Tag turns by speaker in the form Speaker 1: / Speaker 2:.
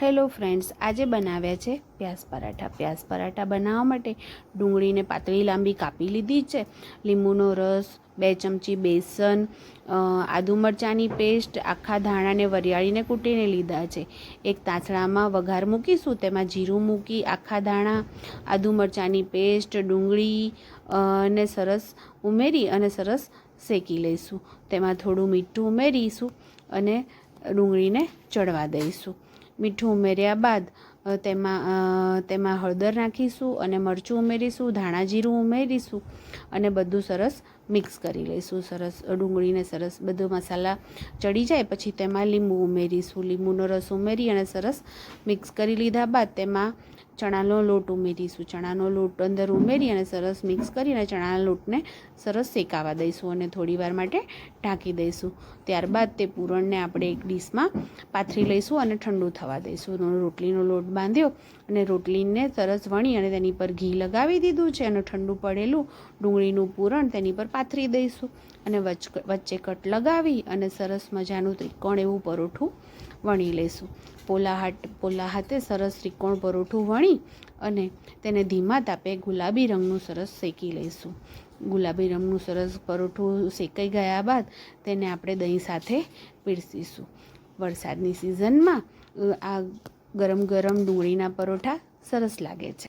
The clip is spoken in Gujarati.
Speaker 1: હેલો ફ્રેન્ડ્સ, આજે બનાવ્યા છે પ્યાઝ પરાઠા. પ્યાઝ પરાઠા બનાવવા માટે ડુંગળીને પાતળી લાંબી કાપી લીધી છે, લીંબુનો રસ, 2 ચમચી બેસન, આદુ મરચાંની પેસ્ટ, આખા ધાણાને વરિયાળીને કૂટીને લીધા છે. એક તાંસળામાં વઘાર મૂકીશું, તેમાં જીરું મૂકી આખા ધાણા, આદુ મરચાંની પેસ્ટ, ડુંગળી ને સરસ ઉમેરી અને સરસ શેકી લઈશું. તેમાં થોડું મીઠું ઉમેરીશું અને ડુંગળીને ચડવા દઈશું. મીઠું ઉમેર્યા બાદ તેમાં હળદર નાખીશું અને મરચું ઉમેરીશું, ધાણા જીરું ઉમેરીશું અને બધું સરસ મિક્સ કરી લઈશું. સરસ ડુંગળીને સરસ બધો મસાલા ચડી જાય પછી તેમાં લીંબુ ઉમેરીશું. લીંબુનો રસ ઉમેરી અને સરસ મિક્સ કરી લીધા બાદ તેમાં ચણાનો લોટ ઉમેરીશું. ચણાનો લોટ અંદર ઉમેરી અને સરસ મિક્સ કરી અને ચણાના લોટને સરસ શેકાવા દઈશું અને થોડીવાર માટે ઢાંકી દઈશું. ત્યારબાદ તે પૂરણને આપણે એક ડીશમાં પાથરી લઈશું અને ઠંડુ થવા દઈશું. રોટલીનો લોટ બાંધ્યો અને રોટલીને સરસ વણી અને તેની પર ઘી લગાવી દીધું છે અને ઠંડુ પડેલું ડુંગળીનું પૂરણ તેની પર પાથરી દઈશું અને વચ્ચે કટ લગાવી અને સરસ મજાનું ત્રિકોણ એવું પરોઠું વણી લઈશું. પોલા હાથે સરસ ત્રિકોણ પરોઠું વણી અને તેને ધીમા તાપે ગુલાબી રંગનું સરસ શેકી લઈશું. ગુલાબી રંગનું સરસ પરોઠું શેકાઈ ગયા બાદ તેને આપણે દહીં સાથે પીરસીશું. વરસાદની સિઝનમાં આ ગરમ ગરમ ડુંગળીના પરોઠા સરસ લાગે છે.